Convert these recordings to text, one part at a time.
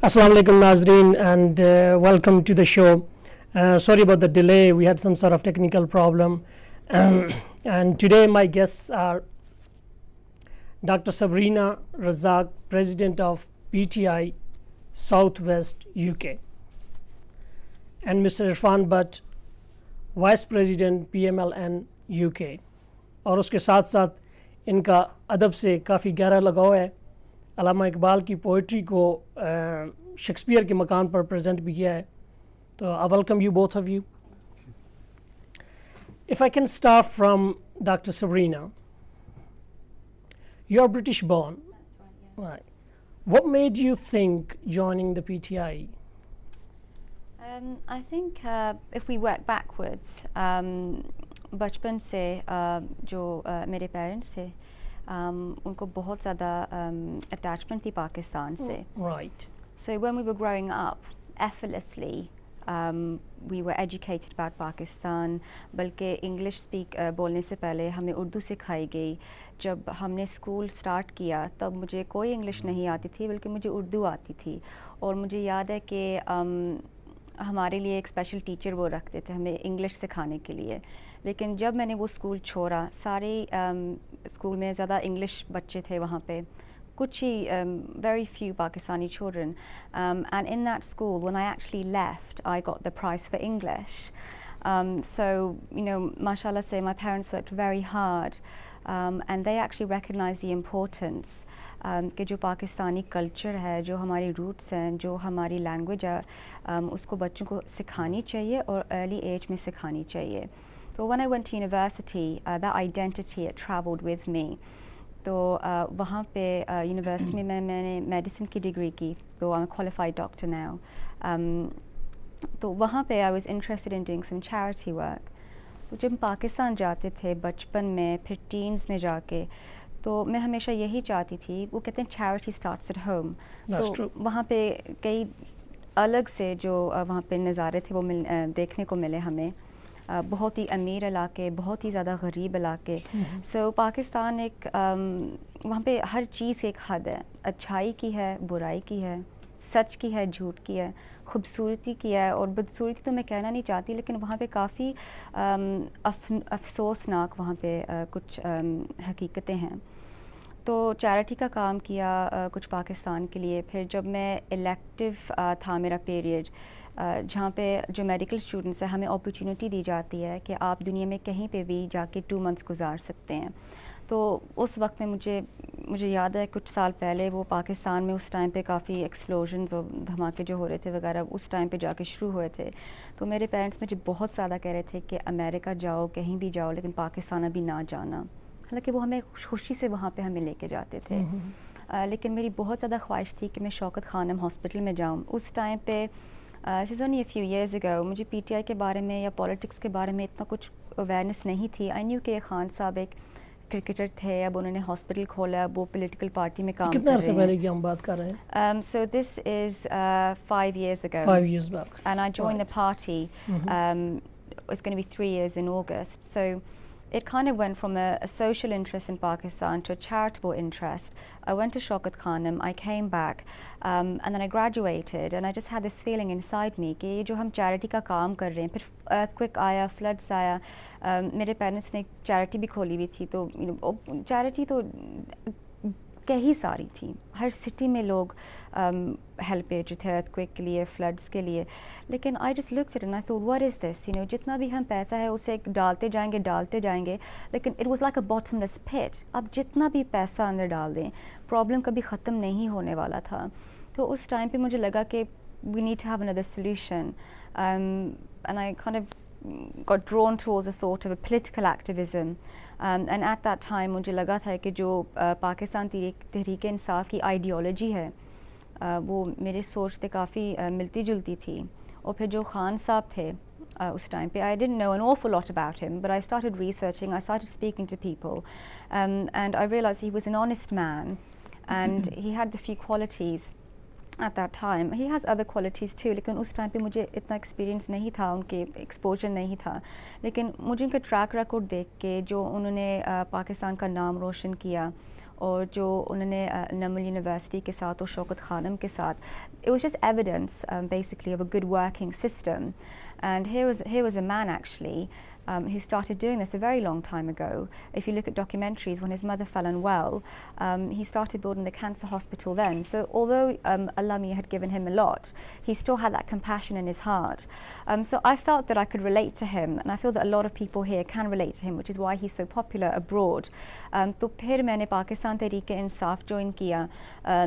Assalamu alaikum Nazreen, and welcome to the show. Sorry about the delay, we had some sort of technical problem. And today my guests are Dr. Sabrina Razak, President of PTI Southwest UK, and Mr. Irfan Butt, Vice President PMLN UK. اور اس کے ساتھ ساتھ ان کا ادب سے کافی گہرا لگاؤ ہے. علامہ اقبال کی پوئٹری کو شیکسپیئر کے مکان پر پریزنٹ بھی کیا ہے. تو I welcome you both of you. If I can start from Dr. Sabrina, you're British born. That's right, yeah. Right. What made you think joining the PTI? I think if we work backwards, بچپن سے جو میرے parents تھے ان کو بہت زیادہ attachment تھی پاکستان سے. Right. So when we were growing up, effortlessly we were educated about Pakistan. بلکہ انگلش بولنے سے پہلے ہمیں اردو سکھائی گئی. جب ہم نے اسکول اسٹارٹ کیا تب مجھے کوئی انگلش نہیں آتی تھی بلکہ مجھے اردو آتی تھی. اور مجھے یاد ہے کہ ہمارے لیے ایک اسپیشل ٹیچر وہ رکھتے تھے ہمیں انگلش سکھانے کے لیے. لیکن جب میں نے وہ اسکول چھوڑا, سارے اسکول میں زیادہ انگلش بچے تھے وہاں پہ, کچھ ہی very few Pakistani children. And in that school, when I actually left, I got the prize for English. So, mashallah say, my parents worked very hard, and they actually recognized the importance کہ جو Pakistani culture ہے, جو ہماری roots ہیں, جو ہماری language ہے, اس کو بچوں کو سکھانی چاہیے اور ارلی ایج میں سکھانی چاہیے. تو when I went to university, that identity it traveled with me. تو وہاں پہ یونیورسٹی میں میں نے میڈیسن کی ڈگری کی, تو I'm a qualified doctor now. تو وہاں پہ I was interested in doing some charity work. تو جب پاکستان جاتے تھے بچپن میں, پھر ٹینز میں جا کے, تو میں ہمیشہ یہی چاہتی تھی, وہ کہتے ہیں چیریٹی اسٹارٹس ایٹ ہوم. تو وہاں پہ کئی الگ سے جو وہاں پہ نظارے تھے وہ دیکھنے کو ملے ہمیں. بہت ہی امیر علاقے, بہت ہی زیادہ غریب علاقے. سو پاکستان ایک وہاں پہ ہر چیز ایک حد ہے, اچھائی کی ہے, برائی کی ہے, سچ کی ہے, جھوٹ کی ہے, خوبصورتی کی ہے, اور بدصورتی تو میں کہنا نہیں چاہتی, لیکن وہاں پہ کافی افسوسناک وہاں پہ کچھ حقیقتیں ہیں. تو چیریٹی کا کام کیا کچھ پاکستان کے لیے. پھر جب میں الیکٹیو تھا میرا پیریڈ, جہاں پہ جو میڈیکل اسٹوڈنٹس ہیں ہمیں اپرچونیٹی دی جاتی ہے کہ آپ دنیا میں کہیں پہ بھی جا کے 2 months گزار سکتے ہیں. تو اس وقت میں مجھے یاد ہے کچھ سال پہلے وہ پاکستان میں اس ٹائم پہ کافی ایکسپلوژنز اور دھماکے جو ہو رہے تھے وغیرہ اس ٹائم پہ جا کے شروع ہوئے تھے. تو میرے پیرنٹس مجھے بہت زیادہ کہہ رہے تھے کہ امریکہ جاؤ, کہیں بھی جاؤ, لیکن پاکستان ابھی نہ جانا. حالانکہ وہ ہمیں خوشی سے وہاں پہ ہمیں لے کے جاتے تھے. لیکن میری بہت زیادہ خواہش تھی کہ میں شوکت خانم ہاسپٹل میں جاؤں. اس ٹائم پہ this is only a few years ago, مجھے پی ٹی آئی کے بارے میں یا پالیٹکس کے بارے میں اتنا کچھ اویئرنیس نہیں تھی. آئی نیو کہ خان صاحب ایک کرکٹر تھے, اب انہوں نے ہاسپٹل کھولا, اب وہ پولیٹیکل پارٹی میں کام کر رہے ہیں. کتنے عرصے پہلے کی ہم بات کر رہے ہیں؟ So this is 5 years ago. 5 years back. And I joined the party. It's going to be 3 years in August. So it kind of went from a social interest in Pakistan to a charitable interest. I went to Shaukat Khanum, I came back, and then I graduated, and I just had this feeling inside me کہ یہ جو ہم charity کا کام کر رہے ہیں, پھر earthquake آیا, فلڈس آیا, میرے پیرنٹس نے ایک چیریٹی بھی کھولی ہوئی تھی. تو چیریٹی تو کئی ساری تھی, ہر سٹی میں لوگ ہیلپ بھیج رہے تھے ارتھکویک کے لیے, فلڈس کے لیے. لیکن I just looked it and I thought what is this, جتنا بھی ہم پیسہ ہے اسے ڈالتے جائیں گے, لیکن it was like a bottomless pit. اب جتنا بھی پیسہ اندر ڈال دیں, پرابلم کبھی ختم نہیں ہونے والا تھا. تو اس ٹائم پہ مجھے لگا کہ we need to have another solution, and I kind of got drawn towards the thought of a political activism. And at that time مجھے لگا تھا کہ جو پاکستان تحریک انصاف کی آئیڈیالوجی ہے وہ میرے سوچ سے کافی ملتی جلتی تھی. اور پھر جو خان صاحب تھے اس ٹائم پہ, I didn't know an awful lot about him, but I started researching, I started speaking to people, and I realized he was an honest man, and he had the few qualities at that time. He has other qualities too, لیکن اس time پہ مجھے اتنا experience نہیں تھا, ان کے exposure نہیں تھا. لیکن مجھے ان کے ٹریک ریکارڈ دیکھ کے, جو انہوں نے پاکستان کا نام روشن کیا, اور جو انہوں نے نمل یونیورسٹی کے ساتھ اور شوکت خانم کے ساتھ, it was just evidence basically of a good working system. And here was a man actually who started doing this a very long time ago. If you look at documentaries, when his mother fell unwell, he started building the cancer hospital then. So although Allah Miah had given him a lot, he still had that compassion in his heart. So I felt that I could relate to him, and I feel that a lot of people here can relate to him, which is why he's so popular abroad. تو پھر میں نے Pakistan Tehreek Insaf join کیا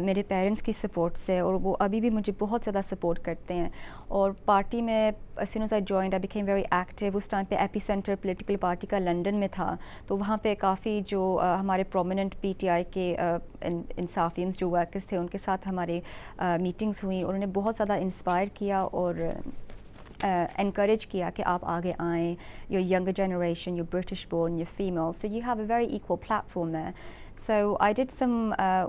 میرے parents کی support سے, اور وہ ابھی بھی مجھے بہت زیادہ سپورٹ کرتے ہیں. اور پارٹی میں as soon as I joined, I became very active. اس ٹائم پہ ایپی سینٹر پولیٹیکل پارٹی کا لنڈن میں تھا, تو وہاں پہ کافی جو ہمارے پرومیننٹ پی ٹی آئی کے انصافیئنس جو ورکرز تھے ان کے ساتھ ہمارے میٹنگس ہوئیں. انہوں نے بہت زیادہ انسپائر کیا اور encourage کیا کہ آپ آگے آئیں. Your younger generation, you're British born, you're female, so you have a very equal platform there. So I did some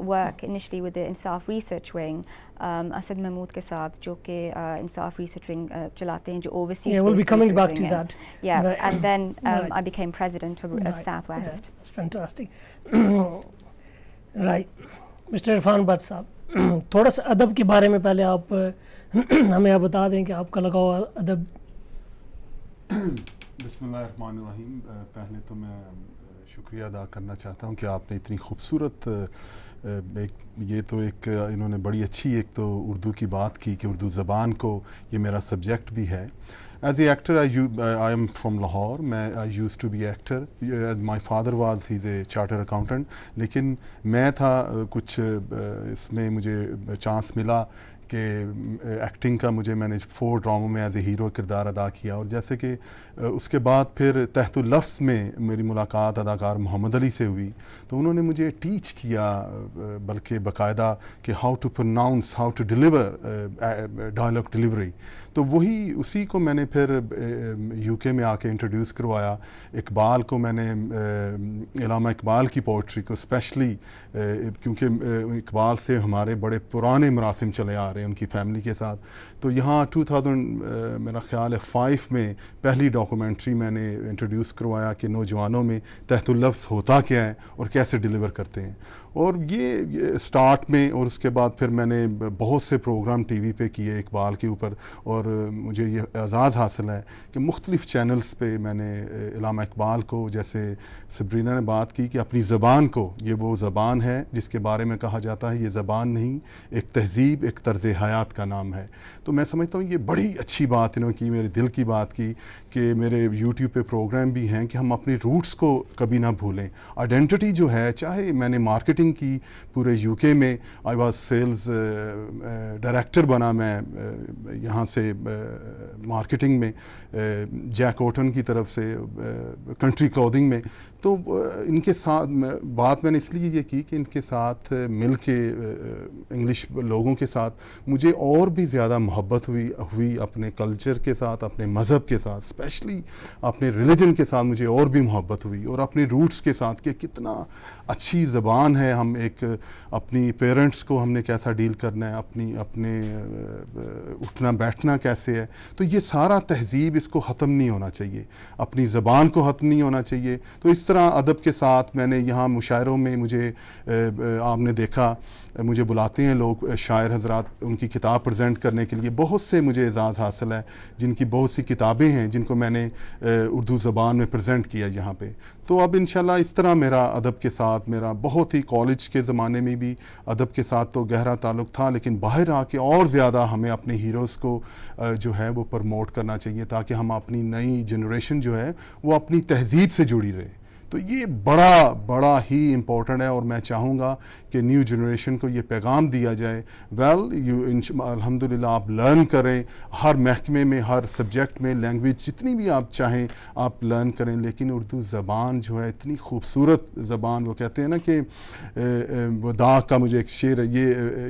work initially with the Insaf Research Wing, Asad Mahmood ke saath, jo ke Insaf Research Wing chalate hain, jo overseas. Yeah, we'll be coming back to that. Yeah, right. And then right. I became president of right. Southwest. Yeah, that's fantastic. Right. Mr. Irfan Bhatt صاحب, تھوڑا سا ادب کے بارے میں پہلے آپ ہمیں آپ بتا دیں کہ آپ کا لگاؤ ادب. بسم اللہ الرحمن الرحیم. پہلے تو میں شکریہ ادا کرنا چاہتا ہوں کہ آپ نے اتنی خوبصورت یہ تو ایک انہوں نے بڑی اچھی ایک تو اردو کی بات کی کہ اردو زبان کو یہ میرا سبجیکٹ بھی ہے. As a actor I am from Lahore. میں I use to be actor. My father was he is a chartered accountant, لیکن میں تھا کچھ اس میں مجھے چانس ملا کہ ایکٹنگ کا میں نے 4 ڈراموں میں ایز اے ہیرو کردار ادا کیا. اور جیسے کہ اس کے بعد پھر تحت اللفظ میں میری ملاقات اداکار محمد علی سے ہوئی, تو انہوں نے مجھے ٹیچ کیا بلکہ باقاعدہ کہ how to pronounce, how to deliver dialogue delivery. تو وہی اسی کو میں نے پھر یو کے میں آ کے انٹروڈیوس کروایا. اقبال کو میں نے علامہ اقبال کی پوئٹری کو اسپیشلی, کیونکہ اقبال سے ہمارے بڑے پرانے مراسم چلے آ رہے ہیں ان کی فیملی کے ساتھ. تو یہاں 2000 میرا خیال ہے 5 میں پہلی ڈاکومنٹری میں نے انٹروڈیوس کروایا کہ نوجوانوں میں تحت اللفظ ہوتا کیا ہے اور کیسے ڈیلیور کرتے ہیں. اور یہ سٹارٹ میں, اور اس کے بعد پھر میں نے بہت سے پروگرام ٹی وی پہ کیے اقبال کے اوپر, اور مجھے یہ اعزاز حاصل ہے کہ مختلف چینلز پہ میں نے علامہ اقبال کو, جیسے سبرینہ نے بات کی کہ اپنی زبان کو, یہ وہ زبان ہے جس کے بارے میں کہا جاتا ہے یہ زبان نہیں, ایک تہذیب, ایک طرز حیات کا نام ہے. تو میں سمجھتا ہوں یہ بڑی اچھی بات انہوں نے کی, میرے دل کی بات کی کہ میرے یوٹیوب پہ پروگرام بھی ہیں کہ ہم اپنی روٹس کو کبھی نہ بھولیں. آئیڈینٹی جو ہے, چاہے میں نے مارکیٹنگ کی پورے یو کے میں, آئی واز سیلز ڈائریکٹر بنا میں یہاں سے مارکیٹنگ میں جیک اوٹن کی طرف سے کنٹری کلودنگ میں. تو ان کے ساتھ بات میں نے اس لیے یہ کی کہ ان کے ساتھ مل کے انگلش لوگوں کے ساتھ مجھے اور بھی زیادہ محبت ہوئی اپنے کلچر کے ساتھ, اپنے مذہب کے ساتھ, اسپیشلی اپنے ریلیجن کے ساتھ مجھے اور بھی محبت ہوئی, اور اپنے روٹس کے ساتھ کہ کتنا اچھی زبان ہے. ہم ایک اپنی پیرنٹس کو ہم نے کیسا ڈیل کرنا ہے, اپنے اٹھنا بیٹھنا کیسے ہے. تو یہ سارا تہذیب اس کو ختم نہیں ہونا چاہیے, اپنی زبان کو ختم نہیں ہونا چاہیے. تو اس طرح ادب کے ساتھ میں نے یہاں مشاعروں میں مجھے آپ نے دیکھا مجھے بلاتے ہیں لوگ شاعر حضرات ان کی کتاب پریزنٹ کرنے کے لیے. بہت سے مجھے اعزاز حاصل ہے جن کی بہت سی کتابیں ہیں جن کو میں نے اردو زبان میں پریزنٹ کیا یہاں پہ. تو اب انشاءاللہ اس طرح میرا ادب کے ساتھ, میرا بہت ہی کالج کے زمانے میں بھی ادب کے ساتھ تو گہرا تعلق تھا, لیکن باہر آ کے اور زیادہ ہمیں اپنے ہیروز کو جو ہے وہ پروموٹ کرنا چاہیے تاکہ ہم اپنی نئی جنریشن جو ہے وہ اپنی تہذیب سے جڑی رہے. تو یہ بڑا ہی امپورٹنٹ ہے, اور میں چاہوں گا کہ نیو جنریشن کو یہ پیغام دیا جائے. الحمدللہ آپ لرن کریں ہر محکمے میں, ہر سبجیکٹ میں, لینگویج جتنی بھی آپ چاہیں آپ لرن کریں, لیکن اردو زبان جو ہے اتنی خوبصورت زبان. وہ کہتے ہیں نا کہ وہ داغ کا مجھے ایک شعر ہے,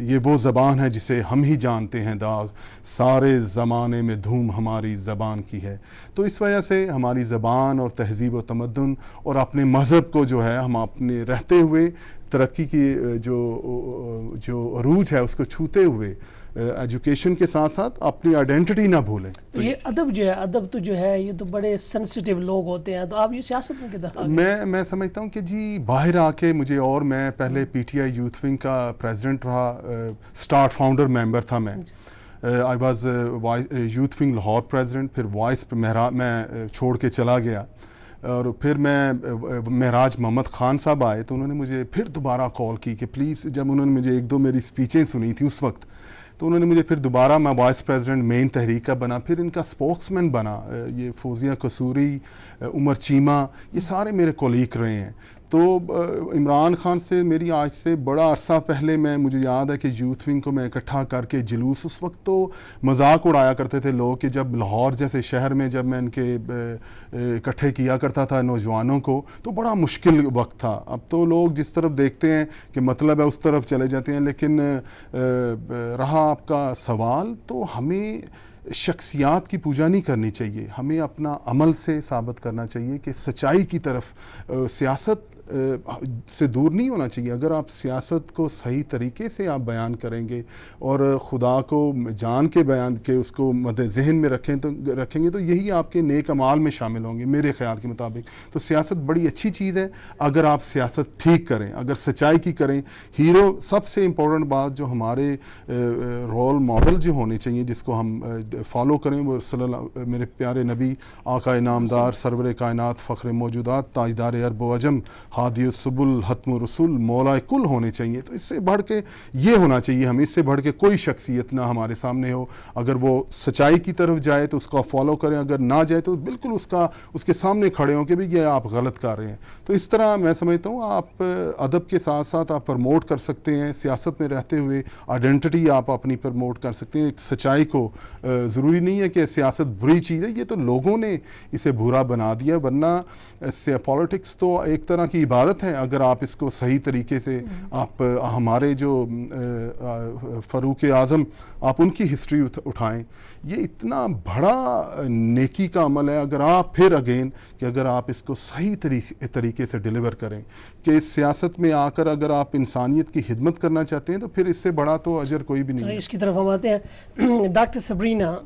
یہ وہ زبان ہے جسے ہم ہی جانتے ہیں داغ, سارے زمانے میں دھوم ہماری زبان کی ہے. تو اس وجہ سے ہماری زبان اور تہذیب و تمدن اور اپنے مذہب کو جو ہے ہم اپنے رہتے ہوئے ترقی کی جو عروج ہے اس کو چھوتے ہوئے ایجوکیشن کے ساتھ ساتھ اپنی آئیڈینٹی نہ بھولیں. تو یہ ادب جو ہے، ادب تو جو ہے یہ تو بڑے سینسیٹیو لوگ ہوتے ہیں، تو آپ یہ سیاست میں کدھر آ گئے؟ میں سمجھتا ہوں کہ جی باہر آ کے مجھے، اور میں پہلے P T I youth wing کا پریزیڈنٹ رہا، اسٹارٹ فاؤنڈر ممبر تھا میں. I was youth wing Lahore president, پھر وائس میں چھوڑ کے چلا گیا، اور پھر میں معراج محمد خان صاحب آئے تو انہوں نے مجھے پھر دوبارہ کال کی کہ پلیز، جب انہوں نے مجھے ایک دو میری اسپیچیں سنی تھی اس وقت، تو انہوں نے مجھے پھر دوبارہ، میں وائس پریزیڈنٹ مین تحریک کا بنا، پھر ان کا اسپوکس مین بنا. یہ فوزیہ قصوری، عمر چیمہ، یہ سارے میرے کولیگ رہے ہیں. تو عمران خان سے میری آج سے بڑا عرصہ پہلے مجھے یاد ہے کہ یوتھ ونگ کو میں اکٹھا کر کے جلوس، اس وقت تو مذاق اڑایا کرتے تھے لوگ کہ جب لاہور جیسے شہر میں جب میں ان کے اکٹھے کیا کرتا تھا نوجوانوں کو تو بڑا مشکل وقت تھا. اب تو لوگ جس طرف دیکھتے ہیں کہ مطلب ہے اس طرف چلے جاتے ہیں. لیکن رہا آپ کا سوال، تو ہمیں شخصیات کی پوجا نہیں کرنی چاہیے، ہمیں اپنا عمل سے ثابت کرنا چاہیے کہ سچائی کی طرف، سیاست سے دور نہیں ہونا چاہیے. اگر آپ سیاست کو صحیح طریقے سے آپ بیان کریں گے اور خدا کو جان کے بیان کے اس کو مد ذہن میں رکھیں گے تو یہی آپ کے نیک اعمال میں شامل ہوں گے میرے خیال کے مطابق. تو سیاست بڑی اچھی چیز ہے اگر آپ سیاست ٹھیک کریں، اگر سچائی کی کریں. ہیرو، سب سے امپورٹنٹ بات جو ہمارے رول ماڈل جو ہونے چاہیے جس کو ہم فالو کریں، وہ صلی اللہ، میرے پیارے نبی آقا انعامدار سرور کائنات فخر موجودات تاجدار عرب و عجم ہادی السبل ختم رسول مولا کل ہونے چاہیے. تو اس سے بڑھ کے یہ ہونا چاہیے، ہمیں اس سے بڑھ کے کوئی شخصیت نہ ہمارے سامنے ہو. اگر وہ سچائی کی طرف جائے تو اس کو فالو کریں، اگر نہ جائے تو بالکل اس کے سامنے کھڑے ہوں کہ بھی یہ آپ غلط کر رہے ہیں. تو اس طرح میں سمجھتا ہوں آپ ادب کے ساتھ ساتھ آپ پروموٹ کر سکتے ہیں، سیاست میں رہتے ہوئے آئیڈینٹی آپ اپنی پروموٹ کر سکتے ہیں. ایک سچائی کو ضروری نہیں ہے کہ سیاست بری چیز ہے، یہ تو لوگوں نے اسے برا بنا دیا. ورنہ پالیٹکس تو ایک طرح کی عبادت ہے اگر آپ اس کو صحیح طریقے سے آپ، ہمارے جو فاروق اعظم، آپ ان کی ہسٹری اٹھائیں، یہ اتنا بڑا نیکی کا عمل ہے. اگر آپ پھر اگین کہ اگر آپ اس کو صحیح طریقے سے ڈیلیور کریں کہ اس سیاست میں آ کر اگر آپ انسانیت کی خدمت کرنا چاہتے ہیں تو پھر اس سے بڑا تو اجر کوئی بھی نہیں ہے. اس کی طرف ہم آتے ہیں. Doctor Sabrina,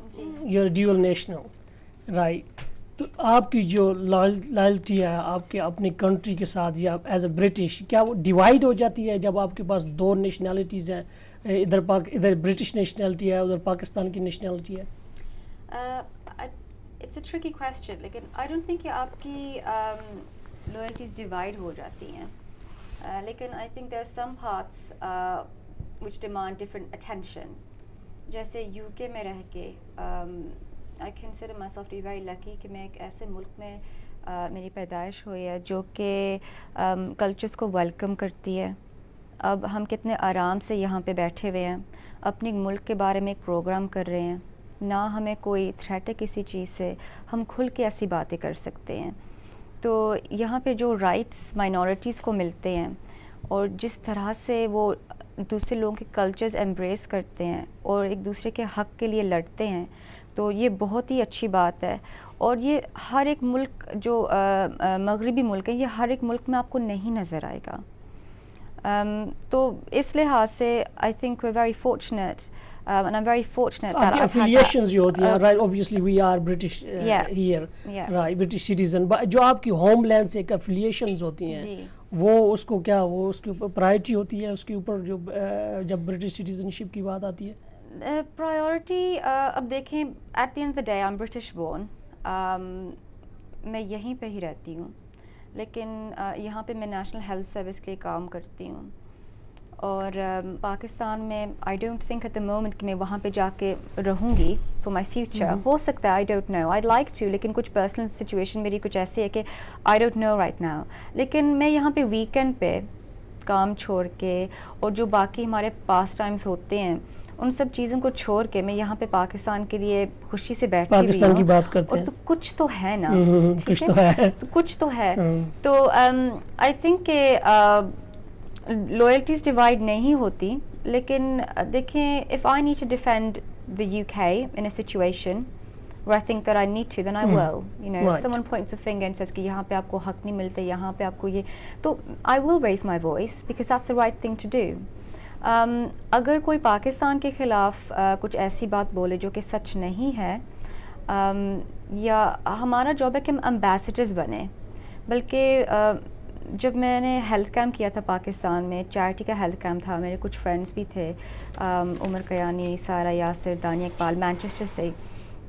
you are dual national, right. تو آپ کی جو لائلٹی ہے آپ کے اپنی کنٹری کے ساتھ یا ایز اے برٹش، کیا وہ ڈیوائڈ ہو جاتی ہے جب آپ کے پاس دو نیشنلٹیز ہیں، ادھر برٹش نیشنلٹی ہے، ادھر پاکستان کی نیشنلٹی ہے؟ اٹس اے ٹرکی کویسچن، لیکن آئی ڈونٹ تھنک کہ آپ کی لوئلٹیز ڈیوائڈ ہو جاتی ہیں، لیکن I think there are some parts which demand different attention. جیسے یو کے میں رہ کے I consider myself to be very lucky کہ میں ایک ایسے ملک میں میری پیدائش ہوئی ہے جو کہ کلچرز کو ویلکم کرتی ہے. اب ہم کتنے آرام سے یہاں پہ بیٹھے ہوئے ہیں، اپنے ملک کے بارے میں ایک پروگرام کر رہے ہیں، نہ ہمیں کوئی تھریٹ ہے کسی چیز سے، ہم کھل کے ایسی باتیں کر سکتے ہیں. تو یہاں پہ جو رائٹس مائنورٹیز کو ملتے ہیں اور جس طرح سے وہ دوسرے لوگوں کے کلچرز ایمبریس کرتے ہیں اور ایک دوسرے کے حق کے لیے لڑتے ہیں، تو یہ بہت ہی اچھی بات ہے. اور یہ ہر ایک ملک جو مغربی ملک ہے، یہ ہر ایک ملک میں آپ کو نہیں نظر آئے گا. تو اس لحاظ سے I think we very fortunate and I'm very fortunate that I've had affiliations جو ہوتی ہیں، right, obviously we are British here, right, British citizen, جو آپ کی ہوم لینڈ سے ایک affiliations ہوتی ہیں، وہ اس کو کیا، وہ اس کے اوپر پرائرٹی ہوتی ہے اس کے اوپر جو جب برٹش سٹیزنشپ کی بات آتی ہے؟ پرائیورٹی اب دیکھیں، at the end of the day I am British born, میں یہیں پہ ہی رہتی ہوں، لیکن یہاں پہ میں نیشنل ہیلتھ سروس کے لیے کام کرتی ہوں. اور پاکستان میں I don't think at the moment کہ میں وہاں پہ جا کے رہوں گی فار مائی فیوچر. ہو سکتا ہے، I don't know, I like to, لیکن کچھ پرسنل سچویشن میری کچھ ایسی ہے کہ I don't know right now. لیکن میں یہاں پہ ویکینڈ پہ کام چھوڑ کے اور جو باقی ہمارے پاس ٹائمز ہوتے ہیں ان سب چیزوں کو چھوڑ کے میں یہاں پہ پاکستان کے لیے خوشی سے بیٹھی ہوئی ہوں. پاکستان کی بات کرتے ہیں تو کچھ تو ہے نا، کچھ تو ہے، کچھ تو ہے. تو آئی تھنک کہ لوئلٹیز ڈیوائڈ نہیں ہوتی، لیکن دیکھیں، if I need to defend the UK in a situation where I think that I need to, then I will. You know, if someone points a finger and says کہ یہاں پہ آپ کو حق نہیں ملتے، یہاں پہ آپ کو یہ، تو I will raise my voice because that's the right thing to do. اگر کوئی پاکستان کے خلاف کچھ ایسی بات بولے جو کہ سچ نہیں ہے، یا ہمارا جاب ہے کہ ہم امبیسڈرز بنیں. بلکہ جب میں نے ہیلتھ کیمپ کیا تھا پاکستان میں، چیریٹی کا ہیلتھ کیمپ تھا، میرے کچھ فرینڈس بھی تھے، عمر قیانی، سارہ یاسر، دانیہ اقبال، مینچسٹر سے.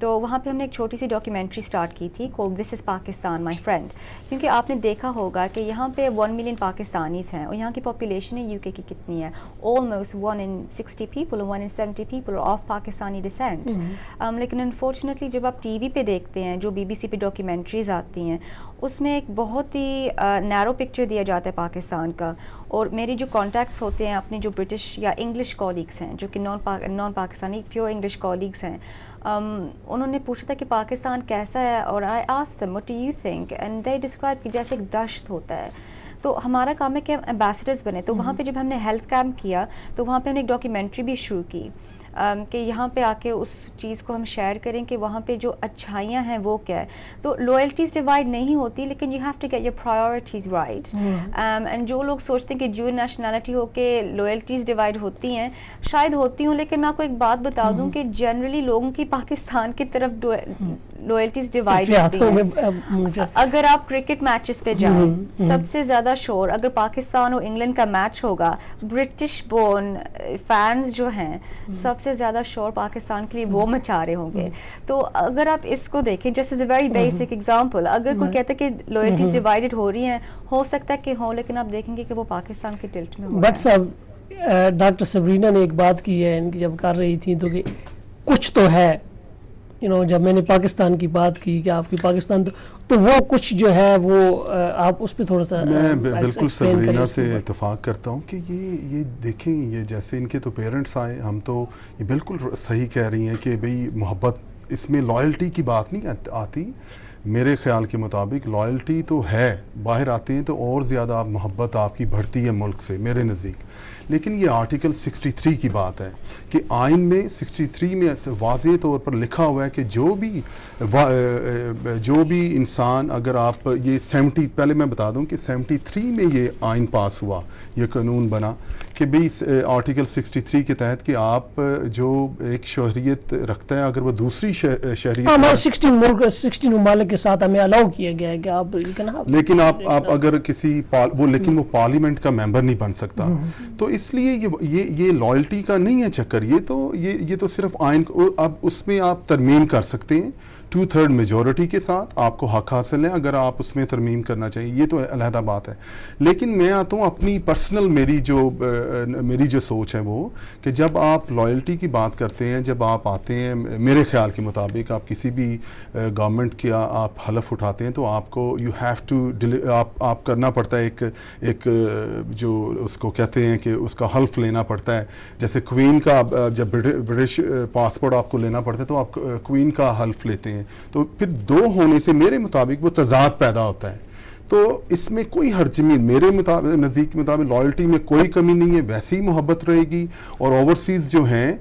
تو وہاں پہ ہم نے ایک چھوٹی سی ڈاکیومنٹری سٹارٹ کی تھی called this is Pakistan my friend. کیونکہ آپ نے دیکھا ہوگا کہ یہاں پہ 1 ملین پاکستانیز ہیں، اور یہاں کی پاپولیشن یو کے کی کتنی ہے، آلموسٹ 1 in 60 people اور 1 in 70 people of Pakistani descent. لیکن انفارچونیٹلی جب آپ ٹی وی پہ دیکھتے ہیں، جو BBC پہ ڈاکیومنٹریز آتی ہیں، اس میں ایک بہت ہی نیرو پکچر دیا جاتا ہے پاکستان کا. اور میری جو کانٹیکٹس ہوتے ہیں اپنے جو برٹش یا انگلش کالیگس ہیں، جو کہ naan Pakistani pure English colleagues ہیں، انہوں نے پوچھا تھا کہ پاکستان کیسا ہے، اور آئی asked them what do you think and they described کہ جیسے ایک دشت ہوتا ہے. تو ہمارا کام ہے کہ ہم ایمبیسڈرز بنے. تو وہاں پہ جب ہم نے ہیلتھ کیمپ کیا تو وہاں پہ ہم نے ایک ڈاکیومنٹری بھی شروع کی کہ یہاں پہ آ کے اس چیز کو ہم شیئر کریں کہ وہاں پہ جو اچھائیاں ہیں وہ کیا ہے. تو لوئلٹیز ڈیوائڈ نہیں ہوتی، لیکن you have to get your priorities right. And جو لوگ سوچتے ہیں کہ جو نیشنلٹی ہو کے لوئلٹیز ڈیوائڈ ہوتی ہیں، شاید ہوتی ہوں، لیکن میں آپ کو ایک بات بتا دوں کہ جنرلی لوگوں کی پاکستان کی طرف لوئلٹیز ڈیوائڈ ہوتی ہیں. اگر آپ کرکٹ میچز پہ جائیں، سب سے زیادہ شور اگر پاکستان اور انگلینڈ کا میچ ہوگا، برٹش بورن فینز جو ہیں سب سے زیادہ شور پاکستان کے لیے وہ مچا رہے ہوں گے. تو اگر آپ اس کو دیکھیں، just is a very basic example, اگر کوئی کہتا ہے کہ لوئلٹیز ڈیوائڈڈ ہو رہی ہیں، ہو سکتا ہے کہ ہوں، لیکن آپ دیکھیں گے کہ وہ پاکستان کے ٹلٹ میں ہو. بٹ صاحب، ڈاکٹر صبرینا نے ایک بات کی ہے ان کی جب کر رہی تھی، تو کہ کچھ تو ہے، جب میں نے پاکستان کی بات کی کہ آپ کی پاکستان تو وہ کچھ جو ہے وہ آپ اس پہ تھوڑا سا. میں بالکل صبرینا سے اتفاق کرتا ہوں کہ یہ دیکھیں، یہ جیسے ان کے تو پیرنٹس آئے، ہم تو یہ بالکل صحیح کہہ رہی ہیں کہ بھئی محبت، اس میں لائلٹی کی بات نہیں آتی. میرے خیال کے مطابق لائلٹی تو ہے، باہر آتے ہیں تو اور زیادہ آپ محبت آپ کی بڑھتی ہے ملک سے میرے نزدیک. لیکن یہ آرٹیکل 63 کی بات ہے کہ آئین میں 63 میں واضح طور پر لکھا ہوا ہے کہ جو بھی انسان، اگر آپ یہ 70، پہلے میں بتا دوں کہ 73 میں یہ آئین پاس ہوا، یہ قانون بنا کہ بھئی آرٹیکل 63 کے تحت کہ آپ جو ایک شہریت رکھتا ہے، اگر وہ دوسری شہریت 16 ممالک کے ساتھ ہمیں الاؤ کیا گیا ہے کہ آپ، لیکن آپ اگر کسی لیکن وہ پارلیمنٹ کا ممبر نہیں بن سکتا. تو اس لیے یہ لائلٹی کا نہیں ہے چکر، یہ تو صرف آئین، اب اس میں آپ ترمیم کر سکتے ہیں 2/3 میجورٹی کے ساتھ، آپ کو حق حاصل ہے اگر آپ اس میں ترمیم کرنا چاہیے، یہ تو علیحدہ بات ہے. لیکن میں آتا ہوں اپنی پرسنل، میری جو سوچ ہے وہ کہ جب آپ لائلٹی کی بات کرتے ہیں، جب آپ آتے ہیں، میرے خیال کے مطابق آپ کسی بھی گورنمنٹ کیا آپ حلف اٹھاتے ہیں تو آپ کو یو ہیو ٹو آپ کرنا پڑتا ہے ایک جو اس کو کہتے ہیں کہ اس کا حلف لینا پڑتا ہے. جیسے کوئین کا جب برٹش پاسپورٹ آپ کو لینا پڑتا ہے تو آپ کوئین کا حلف لیتے ہیں، تو پھر دو ہونے سے میرے مطابق وہ تضاد پیدا ہوتا ہے. تو اس میں کوئی حرج نہیں، میرے نزدیک کے مطابق لائلٹی میں کوئی کمی نہیں ہے، ویسی محبت رہے گی. اور اوورسیز جو ہیں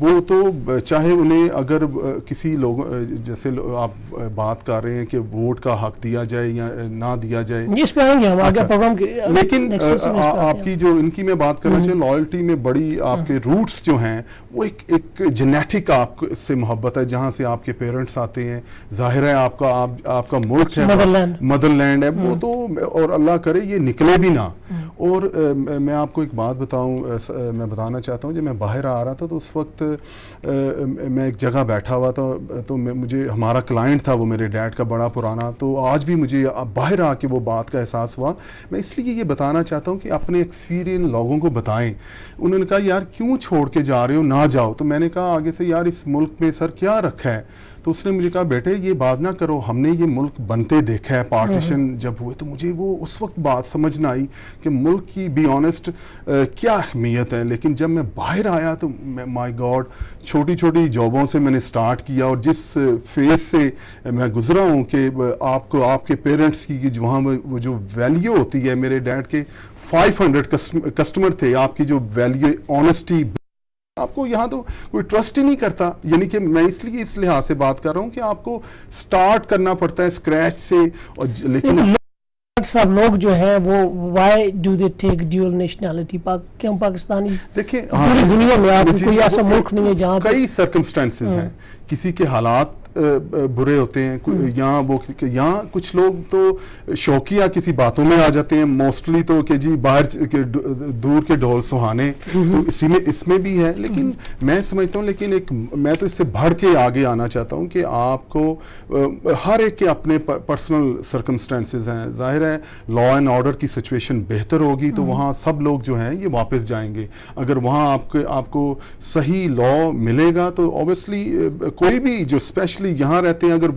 وہ تو چاہے انہیں اگر کسی لوگ، جیسے آپ بات کر رہے ہیں کہ ووٹ کا حق دیا جائے یا نہ دیا جائے، اس پہ آئیں گے ہم آگے پروگرام کے. لیکن آپ کی جو ان کی میں بات کرنا چاہیے، لائلٹی میں بڑی آپ کے روٹس جو ہیں وہ ایک جینیٹک آپ سے محبت ہے، جہاں سے آپ کے پیرنٹس آتے ہیں. ظاہر ہے آپ کا ملک ہے، مدر لینڈ ہے، وہ تو، اور اللہ کرے یہ نکلے بھی نہ. اور میں آپ کو ایک بات بتاؤں، میں بتانا چاہتا ہوں، جب میں باہر آ رہا تھا تو اس وقت میں ایک جگہ بیٹھا ہوا تھا، تو مجھے ہمارا کلائنٹ تھا وہ میرے ڈیڈ کا بڑا پرانا، تو آج بھی مجھے باہر آ کے وہ بات کا احساس ہوا. میں اس لیے یہ بتانا چاہتا ہوں کہ اپنے ایکسپیرینس لوگوں کو بتائیں. انہوں نے کہا یار کیوں چھوڑ کے جا رہے ہو، نہ جاؤ. تو میں نے کہا آگے سے یار اس ملک میں سر کیا رکھا ہے. تو اس نے مجھے کہا بیٹے یہ بات نہ کرو، ہم نے یہ ملک بنتے دیکھا ہے، پارٹیشن جب ہوئے تو مجھے وہ اس وقت بات سمجھ نہ آئی کہ ملک کی بی آنیسٹ کیا اہمیت ہے. لیکن جب میں باہر آیا تو مائی گاڈ، چھوٹی چھوٹی جابوں سے میں نے سٹارٹ کیا، اور جس فیز سے میں گزرا ہوں کہ آپ کو آپ کے پیرنٹس کی وہاں وہ جو ویلیو ہوتی ہے، میرے ڈیڈ کے 500 کسٹمر تھے، آپ کی جو ویلیو آنیسٹی، آپ کو یہاں تو کوئی ٹرسٹ ہی نہیں کرتا. یعنی کہ میں اس لیے اس لحاظ سے بات کر رہا ہوں کہ آپ کو سٹارٹ کرنا پڑتا ہے اسکریچ سے. اور لیکن سب لوگ جو ہیں وہ why do they take dual nationality کیوں پاکستانی دیکھیں پوری دنیا میں آپ کوئی ایسا ملک نہیں ہے جہاں کئی سرکمسٹانسز ہیں کسی کے حالات برے ہوتے ہیں یہاں کچھ لوگ تو شوقیہ کسی باتوں میں آ جاتے ہیں موسٹلی تو کہ جی باہر دور کے ڈھول سہانے تو اس میں بھی ہے لیکن میں سمجھتا ہوں لیکن میں تو اس سے بڑھ کے آگے آنا چاہتا ہوں کہ آپ کو ہر ایک کے اپنے پرسنل سرکمسٹانسز ہیں ظاہر ہے لا اینڈ آرڈر کی سچویشن بہتر ہوگی تو وہاں سب لوگ جو ہیں یہ واپس جائیں گے اگر وہاں آپ کو صحیح لا ملے گا تو اوبیسلی کوئی بھی جو اسپیشلی یہاں رہتے ہیں اگر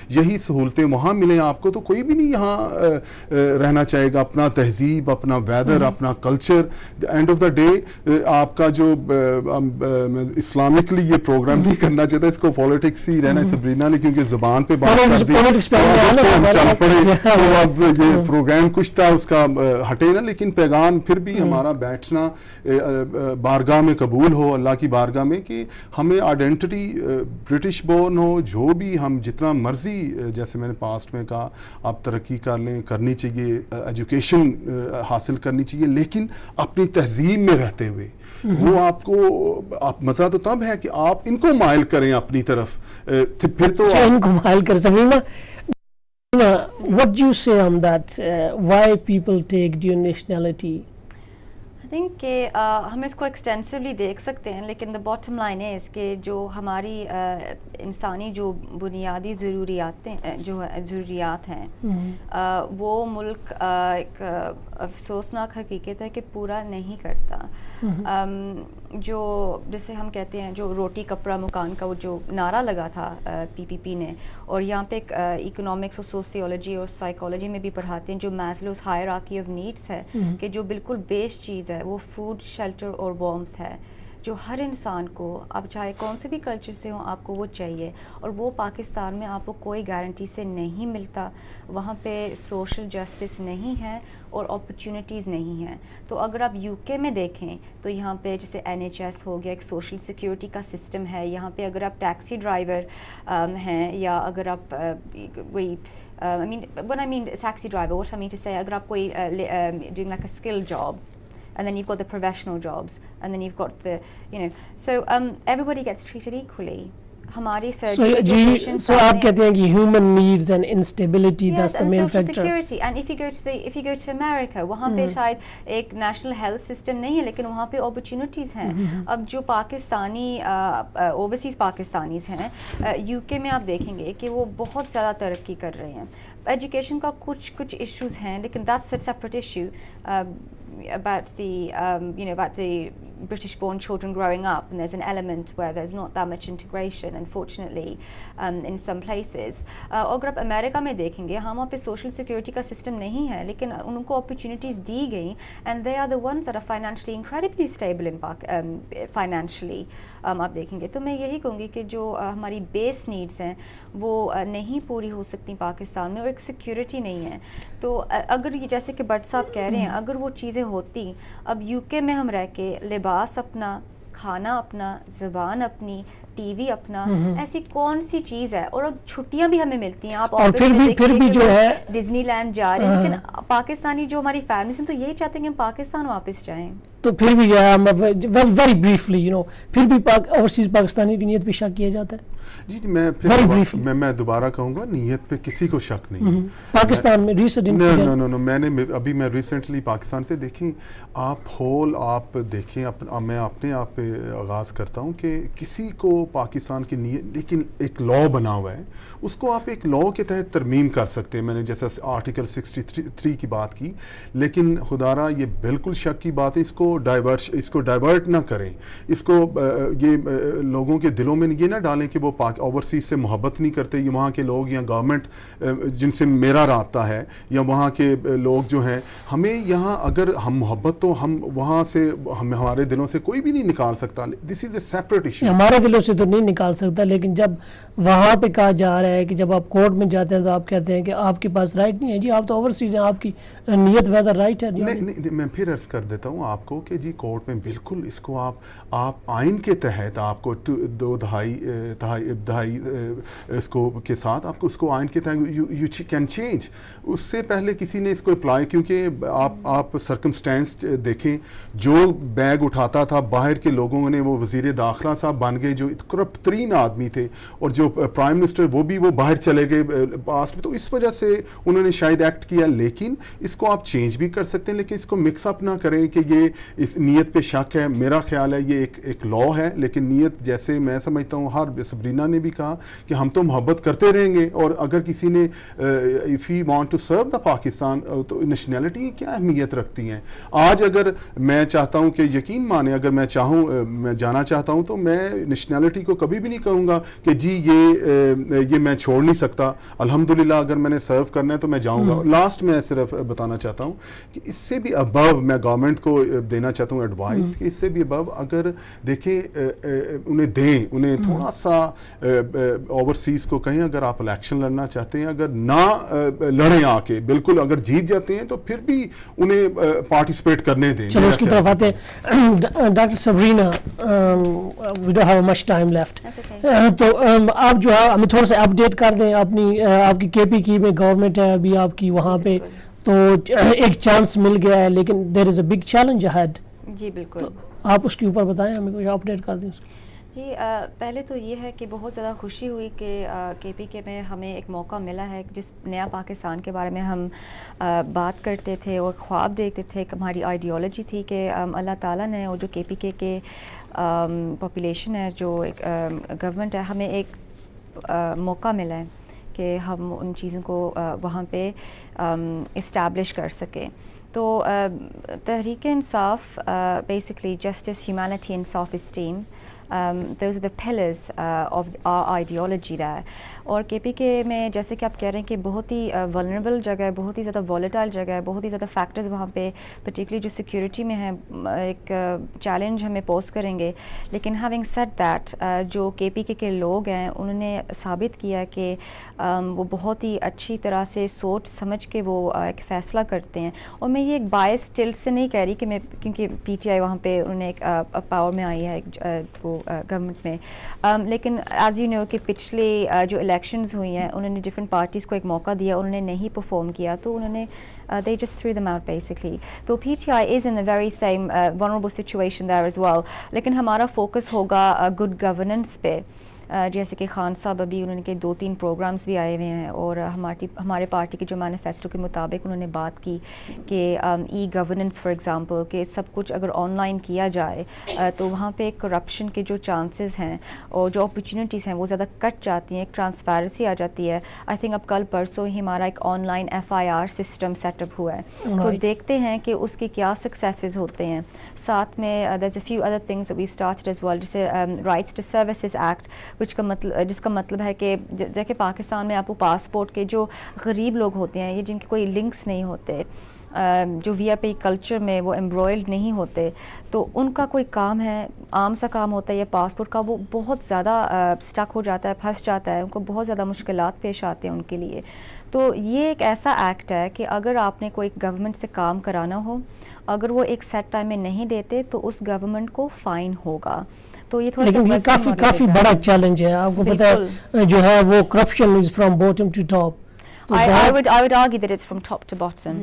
یہی سہولتیں وہاں ملیں آپ کو تو کوئی بھی نہیں یہاں رہنا چاہے گا اپنا تہذیب اپنا ویدر اپنا culture and of the day آپ کا جو اسلامکلی یہ پروگرام نہیں کرنا چاہتا اس کو پالیٹکس ہی رہنا سبرینا نے کیونکہ زبان پہ بات کر دی ہم چل پڑے تو اب یہ پروگرام کچھ تھا اس کا ہٹے نا لیکن پیغام پھر بھی ہمارا بیٹھنا بارگاہ میں قبول ہو اللہ کی بارگاہ میں کہ ہمیں آئیڈینٹی برٹش بورن ہو جو بھی ہم جتنا مرضی جیسے میں نے پاسٹ میں کہا آپ ترقی کر لیں کرنی چاہیے ایجوکیشن حاصل کرنی چاہیے لیکن اپنی تہذیب میں رہتے ہوئے وہ آپ کو مزہ تو تب ہے کہ آپ ان کو مائل کریں اپنی طرف پھر تو ان کو مائل کر سکیں نا. What do you say on that? Why people take dual nationality? I think کہ ہم اس کو ایکسٹینسولی دیکھ سکتے ہیں لیکن دا باٹم لائن ہے اس کے جو ہماری انسانی جو بنیادی ضروریات ہیں وہ ملک ایک افسوسناک حقیقت ہے کہ پورا نہیں کرتا. جو جسے ہم کہتے ہیں جو روٹی کپڑا مکان کا وہ جو نعرہ لگا تھا PPP نے اور یہاں پہ ایک اکنامکس اور سوسیولوجی اور سائیکالوجی میں بھی پڑھاتے ہیں جو میزلوز ہائرارکی آف نیڈس ہے کہ جو بالکل بیس چیز ہے وہ فوڈ شیلٹر اور وارمتھ ہے جو ہر انسان کو اب چاہے کون سے بھی کلچر سے ہوں آپ کو وہ چاہیے اور وہ پاکستان میں آپ کو کوئی گارنٹی سے نہیں ملتا. وہاں پہ سوشل جسٹس نہیں ہے اور اپرچونیٹیز نہیں ہیں. تو اگر آپ UK میں دیکھیں تو یہاں پہ جیسے NHS ہو گیا ایک سوشل سیکیورٹی کا سسٹم ہے. یہاں پہ اگر آپ ٹیکسی ڈرائیور ہیں یا اگر آپ وہی when I mean taxi driver what I mean to say اگر آپ کوئی doing like a skill job and then you've got the professional jobs and then you've got the so everybody gets treated equally. ہماری so آپ کہتے ہیں کہ human needs and instability that's the main factor. Security and if you go to America وہاں پہ شاید ایک national health system نہیں ہے لیکن وہاں پہ اپرچونیٹیز ہیں. اب جو پاکستانی اوورسیز پاکستانیز ہیں UK میں آپ دیکھیں گے کہ وہ بہت زیادہ ترقی کر رہے ہیں. ایجوکیشن کا کچھ ایشوز ہیں لیکن that's a separate issue about the British born children growing up and there's an element where there's not that much integration unfortunately in some places. اگر آپ امریکہ میں دیکھیں گے ہم وہاں پہ سوشل سیکورٹی کا سسٹم نہیں ہے لیکن ان کو اپرچونیٹیز دی گئیں and they are the ones that are financially incredibly stable in financially. آپ دیکھیں گے تو میں یہی کہوں گی کہ جو ہماری بیس نیڈس ہیں وہ نہیں پوری ہو سکتی پاکستان میں اور ایک سیکورٹی نہیں ہے. تو اگر جیسے کہ بٹ صاحب کہہ رہے ہیں اگر وہ چیزیں ہوتی اب UK میں ہم رہ کے لباس اپنا کھانا اپنا زبان اپنی ٹی وی اپنا ایسی کون سی چیز ہے اور چھٹیاں بھی ہمیں ملتی ہیں. آپ پھر بھی جو ہے ڈزنی لینڈ جا رہے ہیں لیکن پاکستانی جو ہماری فیملیز ہیں تو یہی چاہتے ہیں کہ ہم پاکستان واپس جائیں. تو پھر بھی ویری بریفلی پھر بھی اوورسیز پاکستانی کی نیت پہ شک کیا جاتا ہے. جی میں دوبارہ کہوں گا نیت پہ کسی کو شک نہیں. پاکستان میں میں ریسنٹلی پاکستان سے دیکھیں آپ دیکھیں میں اپنے آپ پہ آغاز کرتا ہوں کہ کسی کو پاکستان کی نیت لیکن ایک لا بنا ہوا ہے اس کو آپ ایک لا کے تحت ترمیم کر سکتے ہیں. میں نے جیسا آرٹیکل 63 کی بات کی لیکن خدارا یہ بالکل شک کی بات ہے. اس کو ڈائیورٹ نہ کریں. اس کو یہ لوگوں کے دلوں میں یہ نہ ڈالیں کہ وہ اوورسیز سے محبت نہیں کرتے. یہ وہاں کے لوگ یا گورنمنٹ جن سے میرا رابطہ ہے یا وہاں کے لوگ جو ہیں ہمیں یہاں اگر ہم محبت تو ہم وہاں سے ہمارے دلوں سے کوئی بھی نہیں نکال سکتا. دس از اے سیپریٹ ایشو. ہمارے دلوں سے تو نہیں نکال سکتا لیکن جب وہاں پہ کہا جا رہا ہے کہ جب آپ کورٹ میں جاتے ہیں تو آپ کہتے ہیں کہ آپ کے پاس رائٹ نہیں ہے. جی آپ تو اوورسیز ہیں آپ کی نیت ویدر رائٹ ہے. نہیں میں پھر عرض کر دیتا ہوں آپ کو کہ جی کورٹ میں بالکل اس کو آپ آئین کے تحت آپ کو 2 دہائی اس کو کے ساتھ آپ کو اس کو آئین کے تحت یو کین چینج. اس سے پہلے کسی نے اس کو اپلائی, کیونکہ آپ سرکمسٹینس دیکھیں, جو بیگ اٹھاتا تھا باہر کے لوگوں نے, وہ وزیر داخلہ صاحب بن گئے جو کرپٹ ترین آدمی تھے, اور جو پرائم منسٹر وہ باہر چلے گئے پاسٹ میں, تو اس وجہ سے انہوں نے شاید ایکٹ کیا. لیکن اس کو آپ چینج بھی کر سکتے ہیں, لیکن اس کو مکس اپ نہ کریں کہ یہ اس نیت پہ شک ہے. میرا خیال ہے یہ ایک لا ہے, لیکن نیت جیسے میں سمجھتا ہوں, ہر سبرینا نے بھی کہا کہ ہم تو محبت کرتے رہیں گے, اور اگر کسی نے if he want to serve the Pakistan, تو نیشنلٹی کیا اہمیت رکھتی ہیں. آج اگر میں چاہتا ہوں کہ یقین مانیں, اگر میں چاہوں میں جانا چاہتا ہوں تو میں نیشنلٹی کو کبھی بھی نہیں کہوں گا کہ جی یہ میں چھوڑ نہیں سکتا. الحمدللہ اگر میں نے سرو کرنا ہے تو میں جاؤں گا. لاسٹ میں صرف بتانا چاہتا ہوں کہ اس سے بھی ابو میں گورنمنٹ کو دینا چاہتا ہوں ایڈوائس, کہ اس سے بھی ابو اگر دیکھیں انہیں تھوڑا سا اوورسیز کو کہیں, اگر آپ الیکشن لڑنا چاہتے ہیں, اگر نہ لڑیں آ کے, بالکل اگر جیت جاتے ہیں تو پھر بھی انہیں پارٹیسپیٹ کرنے دیں. چلو اس کی طرف آتے ہیں. Doctor Sabrina, we don't have much time left, تو آپ جو ہے ہمیں تھوڑا سا اپڈیٹ کر دیں اپنی, آپ کی کے پی کی میں گورنمنٹ ہے ابھی آپ کی وہاں پہ, تو ایک چانس مل گیا ہے, لیکن دیر از اے بگ چیلنج اہیڈ. جی بالکل, آپ اس کے اوپر بتائیں, ہمیں کچھ اپڈیٹ کر دیں اس کی. جی پہلے تو یہ ہے کہ بہت زیادہ خوشی ہوئی کہ کے پی کے میں ہمیں ایک موقع ملا ہے, جس نیا پاکستان کے بارے میں ہم بات کرتے تھے اور خواب دیکھتے تھے. ہماری آئیڈیالوجی تھی کہ اللہ تعالیٰ نے, اور جو کے پی کے پاپولیشن ہے, جو ایک گورنمنٹ ہے, ہمیں ایک موقع ملا ہے کہ ہم ان چیزوں کو وہاں پہ اسٹیبلش کر سکیں. تو Tehreek Insaf basically justice, humanity and self esteem, those are the pillars of our ideology there. اور کے پی کے میں جیسے کہ آپ کہہ رہے ہیں کہ بہت ہی ولنریبل جگہ ہے, بہت ہی زیادہ والیٹائل جگہ ہے, بہت ہی زیادہ فیکٹرز وہاں پہ پرٹیکولرلی جو سیکیورٹی میں ہیں ایک چیلنج ہمیں پوز کریں گے. لیکن ہیونگ سیڈ دیٹ, جو کے پی کے لوگ ہیں انہوں نے ثابت کیا کہ وہ بہت ہی اچھی طرح سے سوچ سمجھ کے وہ ایک فیصلہ کرتے ہیں. اور میں یہ ایک بائس ٹلٹ سے نہیں کہہ رہی کہ میں, کیونکہ پی ٹی آئی وہاں پہ انہوں نے ایک پاور میں آئی ہے وہ گورنمنٹ میں, لیکن ایز یو نو کہ پچھلے جو الیکشنز ہوئی ہیں انہوں نے ڈفرینٹ پارٹیز کو ایک موقع دیا, انہوں نے نہیں پرفارم کیا, تو انہوں نے they just threw them out basically. تو P T I is in the very same vulnerable situation there as well. لیکن ہمارا فوکس ہوگا گڈ گورننس پہ, جیسے کہ خان صاحب ابھی انہوں نے کہ 2-3 پروگرامز بھی آئے ہوئے ہیں, اور ہمارے پارٹی کے جو مینیفیسٹو کے مطابق انہوں نے بات کی کہ ای گورننس فار ایگزامپل, کہ سب کچھ اگر آن لائن کیا جائے تو وہاں پہ کرپشن کے جو چانسز ہیں اور جو اپرچونیٹیز ہیں وہ زیادہ کٹ جاتی ہیں, ایک ٹرانسپیرنسی آ جاتی ہے. آئی تھنک اب کل پرسوں ہی ہمارا ایک online FIR system set up ہوا ہے, تو دیکھتے ہیں کہ اس کے کیا سکسیسز ہوتے ہیں. ساتھ میں there's a few other things that we started as well, جیسے رائٹس ٹو سروسز ایکٹ, جس کا مطلب ہے کہ جیسے پاکستان میں آپ کو پاسپورٹ کے جو غریب لوگ ہوتے ہیں, یہ جن کے کوئی لنکس نہیں ہوتے, جو وی آئی پی کلچر میں وہ ایمبرائڈ نہیں ہوتے, تو ان کا کوئی کام ہے, عام سا کام ہوتا ہے یا پاسپورٹ کا, وہ بہت زیادہ اسٹک ہو جاتا ہے, پھنس جاتا ہے, ان کو بہت زیادہ مشکلات پیش آتے ہیں ان کے لیے. تو یہ ایک ایسا ایکٹ ہے کہ اگر آپ نے کوئی گورنمنٹ سے کام کرانا ہو, اگر وہ ایک سیٹ ٹائم میں نہیں دیتے تو اس گورنمنٹ کو فائن ہوگا. تو یہ تھوڑا لیکن یہ کافی بڑا چیلنج ہے, آپ کو پتہ ہے جو ہے وہ corruption is from bottom to top. I would argue that it's from top to bottom.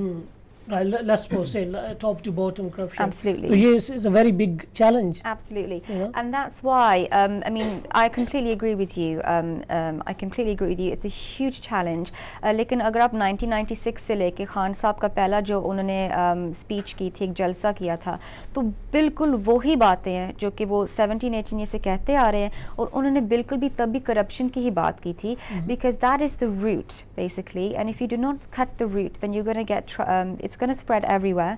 Right, let's suppose say top to bottom corruption. Absolutely. So yes, it's a very big challenge. Absolutely. Yeah. And that's why I mean I completely agree with you. I completely agree with you. It's a huge challenge. لیکن اگر آپ 1996 سے لے کے خان صاحب کا پہلا جو انہوں نے اسپیچ کی تھی, ایک جلسہ کیا تھا, تو بالکل وہی باتیں ہیں جو کہ وہ 17-18 سے کہتے آ رہے ہیں, اور انہوں نے بالکل بھی تب بھی کرپشن کی ہی بات کی تھی, because that is the root basically, and if you do not cut the root then you're going to get it's going to spread everywhere.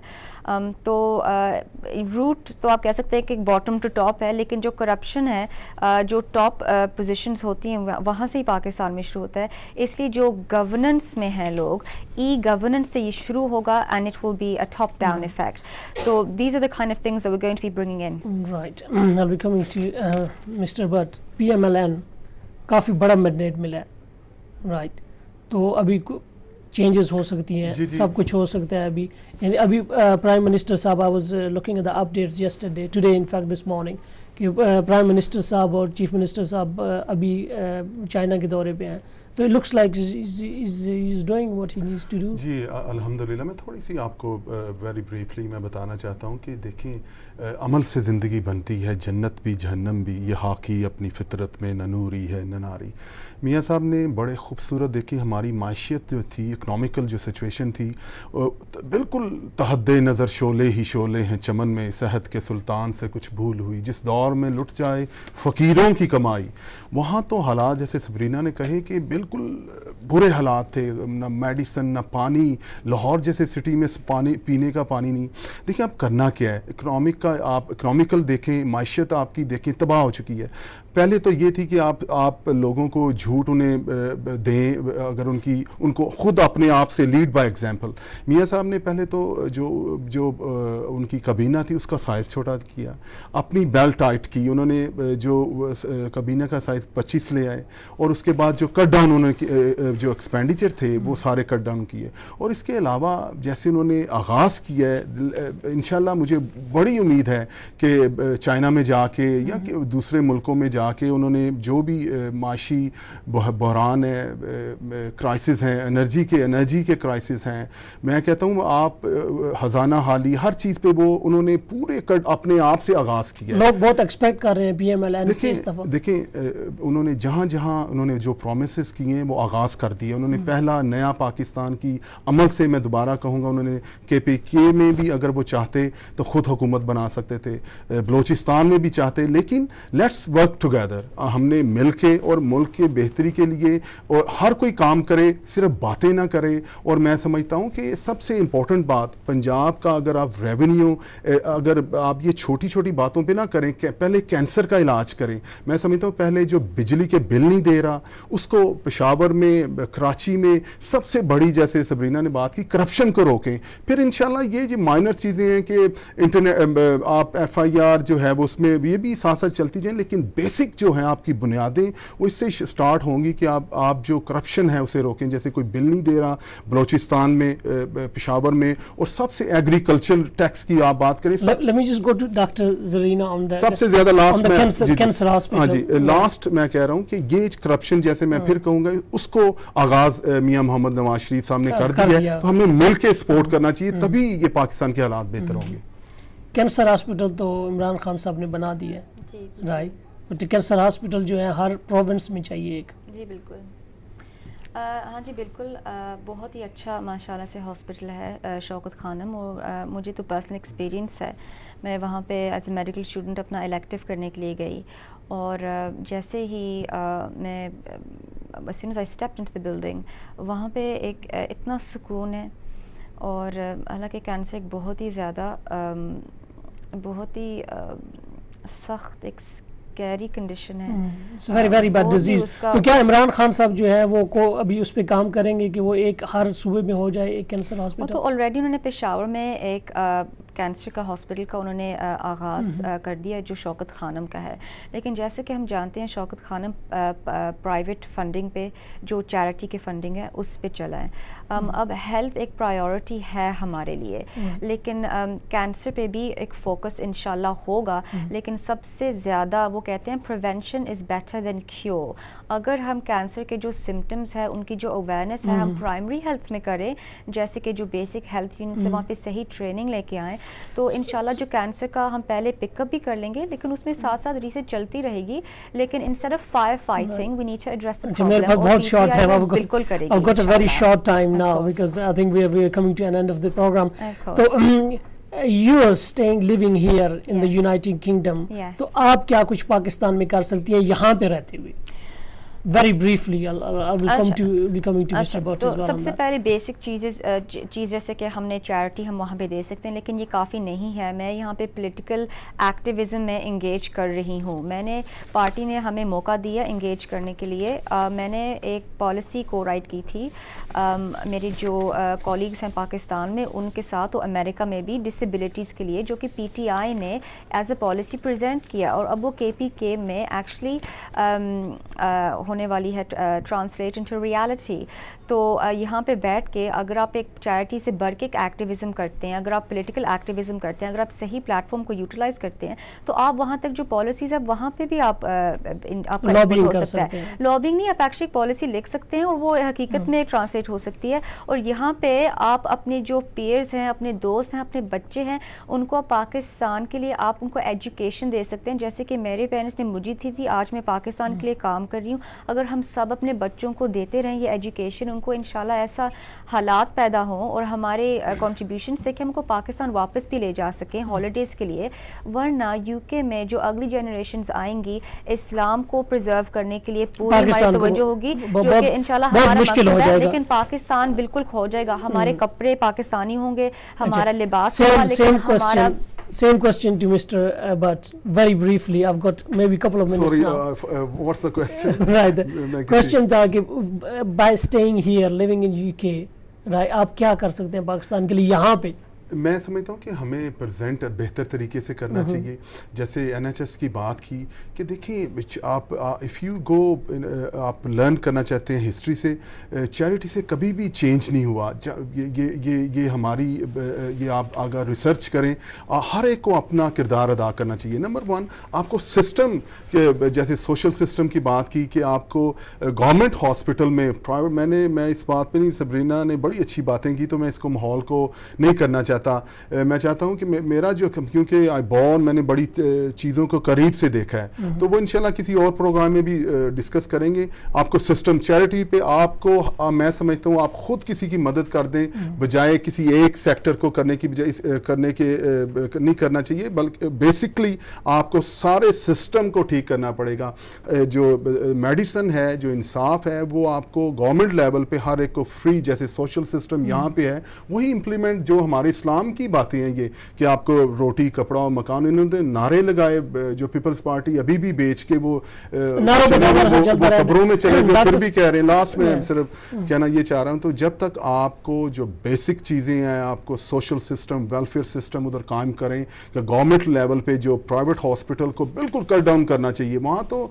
تو روٹ تو آپ کہہ سکتے ہیں کہ باٹم ٹو ٹاپ ہے, لیکن جو کرپشن ہے جو ٹاپ پوزیشنز ہوتی ہیں وہاں سے ہی پاکستان میں شروع ہوتا ہے. اس لیے جو گورننس میں ہیں لوگ, ای گورننس سے یہ شروع ہوگا and it will be a top down effect. So these are the kind of things that we're going to be bringing in. Right. I'll be coming to Mr. Butt. PMLN کافی بڑا mandate ملا ہے, right, تو ابھی changes ہو سکتی ہیں, سب کچھ ہو سکتا ہے ابھی. یعنی ابھی پرائم منسٹر صاحب, I was looking at the updates yesterday, today in fact this morning, کہ پرائم منسٹر صاحب اور چیف منسٹر صاحب ابھی چائنا کے دورے پہ ہیں. تو it looks like is doing what he needs to do. جی الحمدللہ. میں تھوڑی سی آپ کو ویری بریفلی میں بتانا چاہتا ہوں کہ دیکھیں عمل سے زندگی بنتی ہے, جنت بھی جہنم بھی, یہ حاکی اپنی فطرت میں نہ نوری ہے نہ ناری. میاں صاحب نے بڑے خوبصورت دیکھی ہماری معیشت جو تھی, اکنامیکل جو سچویشن تھی, بالکل تحد نظر شعلے ہی شعلے ہیں چمن میں, صحت کے سلطان سے کچھ بھول ہوئی, جس دور میں لٹ جائے فقیروں کی کمائی. وہاں تو حالات جیسے سبرینا نے کہے کہ بالکل برے حالات تھے, نہ میڈیسن نہ پانی. لاہور جیسے سٹی میں پانی پینے کا پانی نہیں. دیکھیں آپ کرنا کیا ہے, آپ اکنامیکل دیکھیں, معیشت آپ کی دیکھیں تباہ ہو چکی ہے. پہلے تو یہ تھی کہ آپ لوگوں کو جھوٹ انہیں دیں, اگر ان کو خود اپنے آپ سے لیڈ بائی ایگزامپل. میاں صاحب نے پہلے تو جو ان کی کابینہ تھی اس کا سائز چھوٹا کیا, اپنی بیلٹ ٹائٹ کی. انہوں نے جو کابینہ کا سائز 25 لے آئے, اور اس کے بعد جو کٹ ڈاؤن انہوں نے جو ایکسپینڈیچر تھے وہ سارے کٹ ڈاؤن کیے. اور اس کے علاوہ جیسے انہوں نے آغاز کیا ہے, انشاءاللہ مجھے بڑی امید ہے کہ چائنا میں جا کے یا دوسرے ملکوں میں جا کے انہوں نے جو بھی معاشی بحران ہے, کرائسس ہیں, انرجی کے کرائسس ہیں, میں کہتا ہوں آپ خزانہ حالی ہر چیز پہ وہ انہوں نے پورے اپنے آپ سے آغاز کیا. لوگ بہت ایکسپیکٹ کر رہے ہیں پی ایم ایل این سے. دیکھیں انہوں نے جہاں انہوں نے جو پرومسز کیے ہیں وہ آغاز کر دیے. انہوں نے پہلا نیا پاکستان کی عمل سے, میں دوبارہ کہوں گا, انہوں نے KPK میں بھی اگر وہ چاہتے تو خود حکومت بنا سکتے تھے, بلوچستان میں بھی چاہتے, لیکن لیٹس ورک ٹوگیدر. ہم نے مل کے اور ملک کے بہتری کے لیے اور ہر کوئی کام کرے, صرف باتیں نہ کرے. اور میں سمجھتا ہوں کہ سب سے امپورٹنٹ بات پنجاب کا, اگر آپ ریونیو, اگر آپ یہ چھوٹی چھوٹی باتوں پہ نہ کریں, پہلے کینسر کا علاج کریں. میں سمجھتا ہوں پہلے جو بجلی کے بل نہیں دے رہا اس کو پشاور میں, کراچی میں, سب سے بڑی جیسے سبرینا نے بات کی, کرپشن کو روکیں. پھر انشاءاللہ یہ جو مائنر چیزیں ہیں کہ انٹرنیٹ آپ FIR جو ہے وہ اس میں یہ بھی ساتھ ساتھ چلتی جائیں, لیکن بیسک جو ہیں آپ کی بنیادیں وہ اس سے سٹارٹ ہوں گی کہ آپ جو کرپشن ہے اسے روکیں. جیسے کوئی بل نہیں دے رہا بلوچستان میں, پشاور میں, اور سب سے ایگریکلچر ٹیکس کی آپ بات کریں. Let me just go to Dr. Zarina on the سب سے زیادہ cancer hospital. لاسٹ میں کہہ رہا ہوں کہ یہ کرپشن جیسے میں پھر کہوں گا اس کو آغاز میاں محمد نواز شریف صاحب نے کر دیا ہے, تو ہمیں مل کے سپورٹ کرنا چاہیے, تبھی یہ پاکستان کے حالات بہتر ہوں گے. کینسر ہاسپٹل تو عمران خان صاحب نے بنا دی ہے, رائٹ, بٹ کینسر ہاسپٹل جو ہے ہر پروونس میں چاہیے ایک. جی بالکل, ہاں جی بالکل, بہت ہی اچھا ماشاءاللہ سے ہاسپٹل ہے شوکت خانم. اور مجھے تو پرسنل ایکسپیرینس ہے, میں وہاں پہ ایز اے میڈیکل اسٹوڈنٹ اپنا الیکٹیو کرنے کے لیے گئی, اور جیسے ہی میں as soon as I stepped into the building, وہاں پہ ایک اتنا سکون ہے. اور حالانکہ کینسر ایک بہت ہی زیادہ بہت ہی سخت ایک کیری کنڈیشن ہے, ویری ویری بیڈ ڈیزیز. تو کیا عمران خان صاحب جو ہے وہ کو ابھی اس پہ کام کریں گے کہ وہ ایک ہر صوبے میں ہو جائے ایک کینسر ہاسپٹل؟ تو آلریڈی انہوں نے پشاور میں ایک کینسر کا ہاسپٹل کا انہوں نے آغاز کر دیا جو شوکت خانم کا ہے. لیکن جیسے کہ ہم جانتے ہیں شوکت خانم پرائیویٹ فنڈنگ پہ, جو چیریٹی کی فنڈنگ ہے اس پہ چلا ہے. اب ہیلتھ ایک پرائیورٹی ہے ہمارے لیے, لیکن کینسر پہ بھی ایک فوکس انشاءاللہ ہوگا. لیکن سب سے زیادہ وہ کہتے ہیں prevention is better than cure. اگر ہم کینسر کے جو سمٹمز ہے ان کی جو اویئرنیس ہے ہم پرائمری ہیلتھ میں کریں, جیسے کہ جو بیسک ہیلتھ یونٹ سے وہاں پہ صحیح ٹریننگ لے کے آئیں, تو انشاءاللہ جو کینسر کا ہم پہلے پک اپ بھی کر لیں گے, لیکن اس میں ساتھ ساتھ ریسرچ چلتی رہے گی. لیکن instead of fire fighting we need to address the problem. بہت شارٹ ہے, بالکل کرے گی. I've got a very short time now because I think we are coming to an end of the program. So you are living here in the United Kingdom. تو آپ کیا کچھ پاکستان میں کر سکتی ہیں یہاں پہ رہتے ہوئے؟ Very briefly, I will be coming to Mr. Bhatt as well. سب سے پہلے بیسک چیز جیسے کہ ہم نے چیریٹی ہم وہاں پہ دے سکتے ہیں, لیکن یہ کافی نہیں ہے. میں یہاں پہ پولیٹیکل ایکٹیویزم میں انگیج کر رہی ہوں. میں نے پارٹی نے ہمیں موقع دیا انگیج کرنے کے لیے. میں نے ایک پالیسی کو رائٹ کی تھی میری جو کولیگز ہیں پاکستان میں ان کے ساتھ, اور امریکہ میں بھی, ڈسیبلٹیز کے لیے, جو کہ PTI نے ایز اے پالیسی پریزنٹ کیا. اور اب وہ KPK میں ایکچولی ہونے والی ہے ٹرانسلیٹ انٹو ریالٹی. تو یہاں پہ بیٹھ کے اگر آپ ایک چیریٹی سے بڑھ کے ایک ایکٹیویزم کرتے ہیں, اگر آپ پولیٹیکل ایکٹیویزم کرتے ہیں, اگر آپ صحیح پلیٹ فارم کو یوٹیلائز کرتے ہیں, تو آپ وہاں تک جو پالیسیز ہے وہاں پہ بھی آپ کا لابنگ ہو سکتا ہے. لابنگ نہیں, آپ ایکچولی پالیسی لکھ سکتے ہیں اور وہ حقیقت میں ٹرانسلیٹ ہو سکتی ہے. اور یہاں پہ آپ اپنے جو پیئرز ہیں, اپنے دوست ہیں, اپنے بچے ہیں, ان کو پاکستان کے لیے آپ ان کو ایجوکیشن دے سکتے ہیں. جیسے کہ میرے پیرنٹس نے مجھے تھی, آج میں پاکستان کے لیے کام کر رہی ہوں. اگر ہم سب اپنے بچوں کو دیتے رہیں یہ ایجوکیشن, ان کو انشاءاللہ ایسا حالات پیدا ہوں اور ہمارے کنٹریبیوشن سے کہ ہم کو پاکستان واپس بھی لے جا سکیں ہالیڈیز کے لیے. ورنہ یو کے میں جو اگلی جنریشنز آئیں گی اسلام کو پرزرو کرنے کے لیے پوری ہماری توجہ ہوگی, جو کہ انشاءاللہ ہمارا مقصد ہے. لیکن پاکستان بالکل کھو جائے گا. ہمارے کپڑے پاکستانی ہوں گے, ہمارا لباس ہوگا, لیکن ہمارا Same question to Mr. But very briefly, I've got maybe a couple of minutes now. What's the question? Right. The question tha ki by staying here, living in UK, right, آپ کیا کر سکتے ہیں پاکستان کے لیے یہاں پہ؟ میں سمجھتا ہوں کہ ہمیں پریزنٹ بہتر طریقے سے کرنا چاہیے. جیسے NHS کی بات کی کہ دیکھیں آپ اف یو گو آپ لرن کرنا چاہتے ہیں ہسٹری سے, چیریٹی سے کبھی بھی چینج نہیں ہوا. یہ ہماری یہ آپ اگر ریسرچ کریں, ہر ایک کو اپنا کردار ادا کرنا چاہیے. نمبر 1 آپ کو سسٹم, جیسے سوشل سسٹم کی بات کی کہ آپ کو گورنمنٹ ہاسپٹل میں پرائیویٹ, میں اس بات پہ نہیں, سبرینا نے بڑی اچھی باتیں کی تو میں اس کو ماحول کو نہیں کرنا چاہتا. میں چاہتا ہوں کہ میرا جو, کیونکہ میں نے بڑی چیزوں کو قریب سے دیکھا ہے, تو وہ انشاءاللہ کسی اور پروگرام میں بھی ڈسکس کریں گے. آپ کو سسٹم چیریٹی پہ آپ کو, میں سمجھتا ہوں آپ خود کسی کی مدد کر دیں بجائے کسی ایک سیکٹر کو کرنے کی بجائے کرنے کے نہیں کرنا چاہیے, بلکہ بیسکلی آپ کو سارے سسٹم کو ٹھیک کرنا پڑے گا. جو میڈیسن ہے, جو انصاف ہے, وہ آپ کو گورنمنٹ لیول پہ ہر ایک کو فری, جیسے سوشل سسٹم یہاں پہ ہے وہی امپلیمنٹ. جو ہمارے اسلام کی باتیں ہیں یہ کہ آپ کو روٹی, کپڑا اور مکان, انہوں نے نعرے لگائے. جو پیپلز پارٹی ابھی بھی بیچ کے وہ قبروں میں چلے گئے, پھر بھی کہہ رہے ہیں. لاسٹ میں صرف کہنا یہ چاہ رہا ہوں, تو جب تک آپ کو جو بیسک چیزیں ہیں, آپ کو سوشل سسٹم, ویلفیئر سسٹم ادھر قائم کریں, کہ گورنمنٹ لیول پہ جو پرائیویٹ ہاسپٹل کو بالکل کٹ ڈاؤن کرنا چاہیے. وہاں تو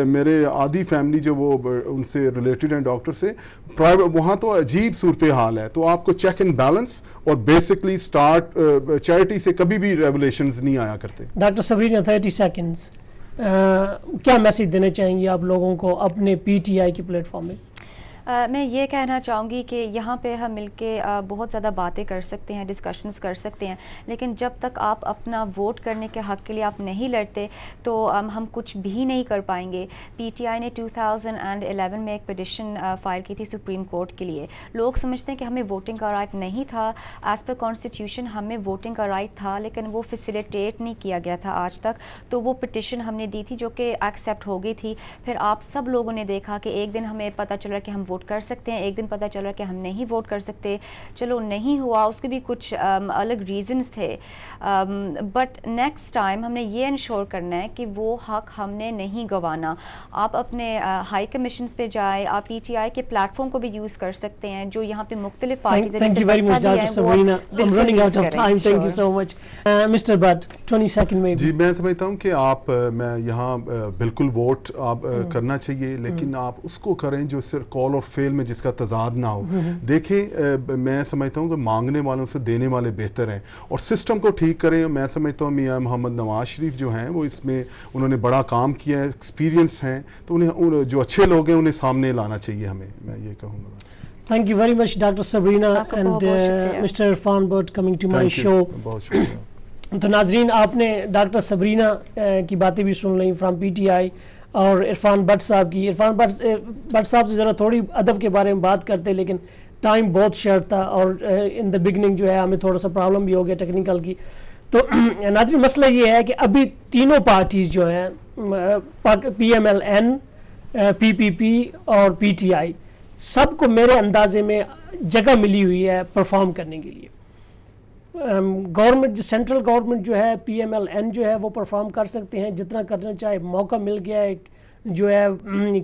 میرے آدھی فیملی جو وہ ان سے ریلیٹڈ ہیں ڈاکٹر سے, پرائیویٹ وہاں تو عجیب صورتحال ہے. تو آپ کو چیک اینڈ بیلنس اور بیسکلی اسٹارٹ, چیریٹی سے کبھی بھی ریولیشنز نہیں آیا کرتے. ڈاکٹر سبرینا 30 seconds, کیا میسج دینا چاہیں گے آپ لوگوں کو اپنے PTI کی پلیٹ فارم میں؟ میں یہ کہنا چاہوں گی کہ یہاں پہ ہم مل کے بہت زیادہ باتیں کر سکتے ہیں, ڈسکشنز کر سکتے ہیں, لیکن جب تک آپ اپنا ووٹ کرنے کے حق کے لیے آپ نہیں لڑتے تو ہم کچھ بھی نہیں کر پائیں گے. PTI نے 2011 میں ایک پٹیشن فائل کی تھی سپریم کورٹ کے لیے. لوگ سمجھتے ہیں کہ ہمیں ووٹنگ کا رائٹ نہیں تھا. ایز پر کانسٹیٹیوشن ہمیں ووٹنگ کا رائٹ تھا, لیکن وہ فیسیلیٹیٹ نہیں کیا گیا تھا آج تک. تو وہ پٹیشن ہم نے دی تھی جو کہ ایکسیپٹ ہو گئی تھی. پھر آپ سب لوگوں نے دیکھا کہ ایک دن ہمیں پتہ چلا کہ ہم ووٹ کر سکتے ہیں, ایک دن پتہ چلا کہ ہم نہیں ووٹ کر سکتے. چلو نہیں ہوا, اس کے بھی کچھ الگ ریزنز تھے, بٹ نیکسٹ ٹائم ہم نے یہ انشور کرنا ہے کہ وہ حق ہم نے نہیں گنوانا. آپ اپنے ہائی کمیشنز پہ جائیں, آپ PTI کے پلیٹ فارم کو بھی یوز کر سکتے ہیں جو یہاں پہ مختلف parties. Thank you very much Dr. Sabrina. I'm running out of time. Thank you so much. Mr. Butt, 20 seconds maybe. جی میں سمجھتا ہوں کہ آپ, میں یہاں بالکل ووٹ آپ کرنا چاہیے, لیکن آپ اس کو کریں جو صرف کال اور فیل میں جس کا تضاد نہ ہو. دیکھیں میں سمجھتا ہوں کہ مانگنے والوں سے دینے والے بہتر ہیں, اور سسٹم کو ٹھیک کریں. میں سمجھتا ہوں میاں محمد نواز شریف جو ہیں وہ اس میں انہوں نے بڑا کام کیا ہے, ایکسپیرینس ہیں, تو انہیں جو اچھے لوگ ہیں انہیں سامنے لانا چاہیے ہمیں, میں یہ کہوں گا. Thank you very much Dr. Sabrina and Mr. Irfan Butt coming to my show. بہت شکریہ. تو ناظرین آپ نے ڈاکٹر سبرینا کی باتیں بھی سن لیں فرام PTI, اور عرفان بٹ صاحب کی. عرفان بٹ صاحب سے ذرا تھوڑی ادب کے بارے میں بات کرتے, لیکن ٹائم بہت شارٹ تھا, اور ان دا بگننگ جو ہے ہمیں تھوڑا سا پرابلم بھی ہو گیا ٹیکنیکل کی. تو ناظرین مسئلہ یہ ہے کہ ابھی تینوں پارٹیز جو ہیں PMLN, PPP اور PTI, سب کو میرے اندازے میں جگہ ملی ہوئی ہے پرفارم کرنے کے لیے. گورنمنٹ جو سینٹرل گورنمنٹ جو ہے PMLN جو ہے وہ پرفارم کر سکتے ہیں جتنا کرنا چاہے, موقع مل گیا ہے. جو ہے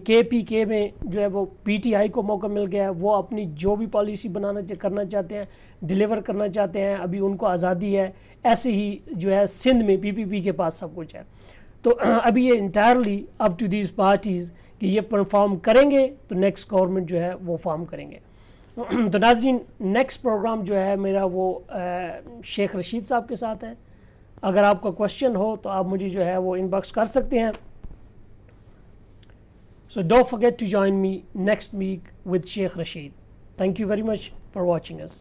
KPK میں جو ہے وہ PTI کو موقع مل گیا ہے, وہ اپنی جو بھی پالیسی کرنا چاہتے ہیں, ڈیلیور کرنا چاہتے ہیں, ابھی ان کو آزادی ہے. ایسے ہی جو ہے سندھ میں PPP کے پاس سب کچھ ہے. تو ابھی یہ entirely up to these parties کہ یہ پرفارم کریں گے تو نیکسٹ گورنمنٹ جو ہے وہ فارم کریں گے. تو ناظرین نیکسٹ پروگرام جو ہے میرا وہ شیخ رشید صاحب کے ساتھ ہے. اگر آپ کا کوشچن ہو تو آپ مجھے جو ہے وہ ان باکس کر سکتے ہیں. So don't forget to join me next week with Sheikh Rashid. Thank you very much for watching us.